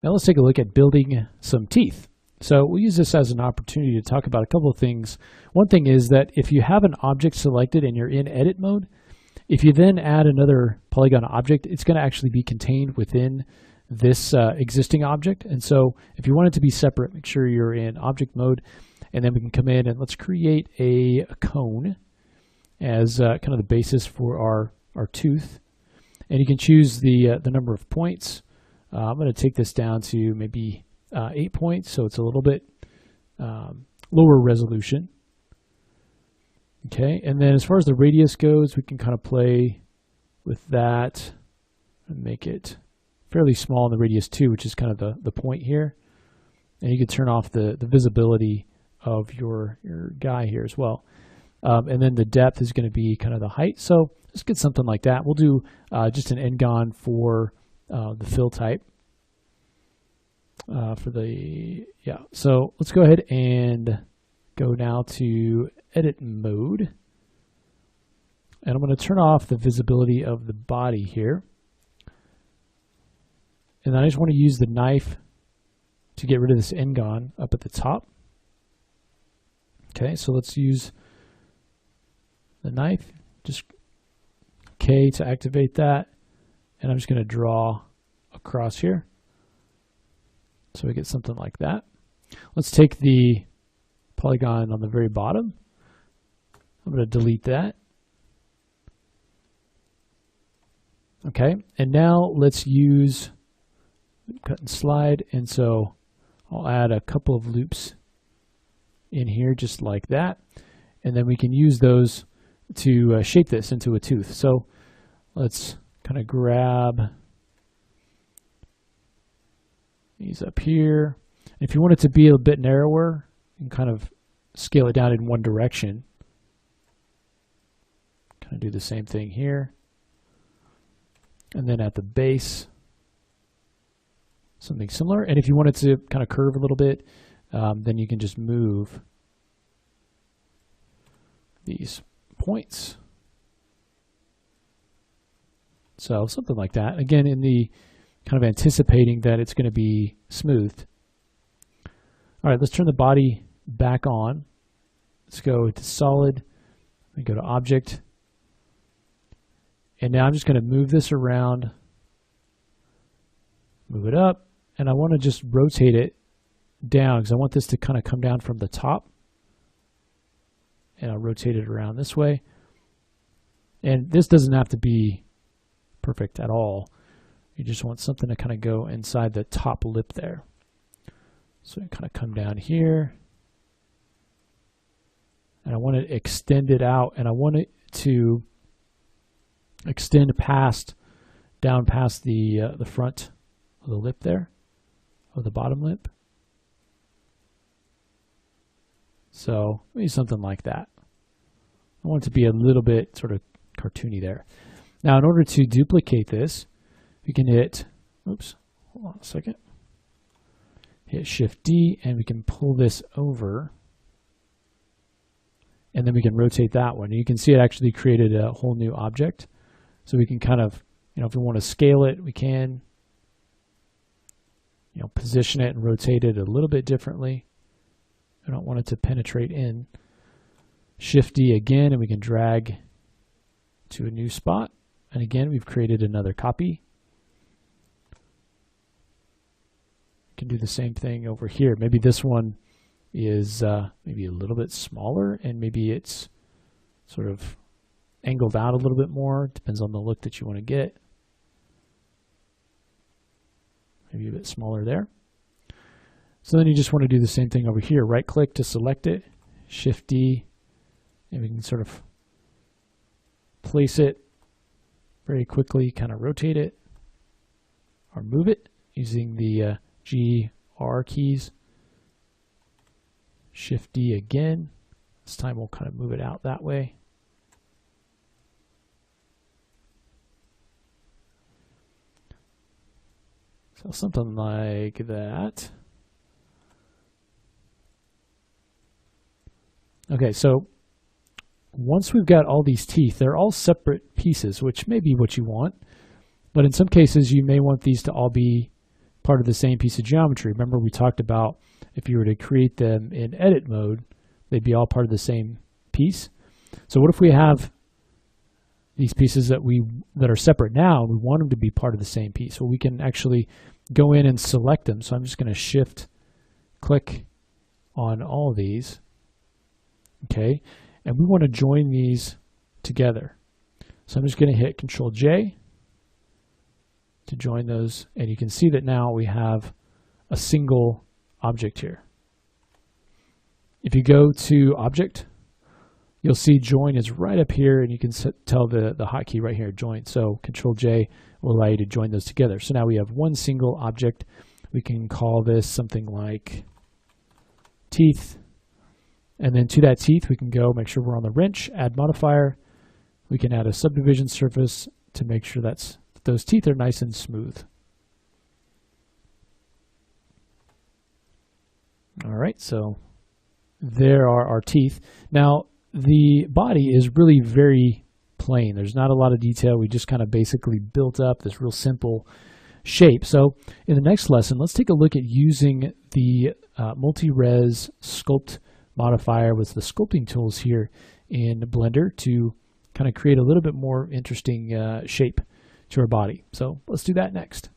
Now let's take a look at building some teeth. So we'll use this as an opportunity to talk about a couple of things. One thing is that if you have an object selected and you're in edit mode, if you then add another polygon object, it's going to actually be contained within this existing object. And so if you want it to be separate, make sure you're in object mode, and then we can come in and let's create a cone as kind of the basis for our tooth. And you can choose the number of points. I'm going to take this down to maybe 8 points, so it's a little bit lower resolution. Okay, and then as far as the radius goes, we can kind of play with that and make it fairly small in the radius 2, which is kind of the point here. And you can turn off the visibility of your guy here as well. And then the depth is going to be kind of the height. So let's get something like that. We'll do just an n-gon for the fill type. So let's go ahead and go now to edit mode. And I'm going to turn off the visibility of the body here. And then I just want to use the knife to get rid of this n-gon up at the top. Okay, so let's use the knife, just K to activate that. And I'm just going to draw across here. So we get something like that. Let's take the polygon on the very bottom. I'm going to delete that. Okay, and now let's use cut and slide. And so I'll add a couple of loops in here just like that. And then we can use those to shape this into a tooth. So let's kind of grab these up here. If you want it to be a bit narrower, you can kind of scale it down in one direction. Kind of do the same thing here. And then at the base, something similar. And if you want it to kind of curve a little bit, then you can just move these points. So something like that. Again, in the kind of anticipating that it's going to be smoothed. All right, let's turn the body back on. Let's go to solid and go to object. And now I'm just going to move this around, move it up, and I want to just rotate it down because I want this to kind of come down from the top. And I'll rotate it around this way. And this doesn't have to be perfect at all. You just want something to kind of go inside the top lip there. So I kind of come down here. And I want to extend it out. And I want it to extend down past the front of the lip there, of the bottom lip. So maybe something like that. I want it to be a little bit sort of cartoony there. Now in order to duplicate this, we can hit, oops, hold on a second. Hit Shift D and we can pull this over. And then we can rotate that one. And you can see it actually created a whole new object. So we can kind of, if we want to scale it, we can, position it and rotate it a little bit differently. I don't want it to penetrate in. Shift D again, and we can drag to a new spot. And again, we've created another copy. We can do the same thing over here. Maybe this one is maybe a little bit smaller, and maybe it's sort of angled out a little bit more. Depends on the look that you want to get. Maybe a bit smaller there. So then you just want to do the same thing over here. Right click to select it, Shift D, and we can sort of place it very quickly, kind of rotate it or move it using the G, R keys. Shift D again. This time we'll kind of move it out that way. So something like that. Okay, so once we've got all these teeth, they're all separate pieces, which may be what you want. But in some cases, you may want these to all be part of the same piece of geometry. Remember we talked about if you were to create them in edit mode, they'd be all part of the same piece. So what if we have these pieces that are separate now, we want them to be part of the same piece? Well, we can actually go in and select them. So I'm just going to shift click on all of these. Okay, and we want to join these together. So I'm just going to hit Control J to join those, and you can see that now we have a single object here. If you go to Object, you'll see Join is right up here, and you can tell the hotkey right here, Join. So Control J will allow you to join those together. So now we have one single object. We can call this something like teeth. And then to that teeth, we can go make sure we're on the wrench, add modifier. We can add a subdivision surface to make sure that those teeth are nice and smooth. All right, so there are our teeth. Now, the body is really very plain. There's not a lot of detail. We just kind of basically built up this real simple shape. So in the next lesson, let's take a look at using the multi-res sculpt modifier with the sculpting tools here in Blender to kind of create a little bit more interesting shape to our body. So let's do that next.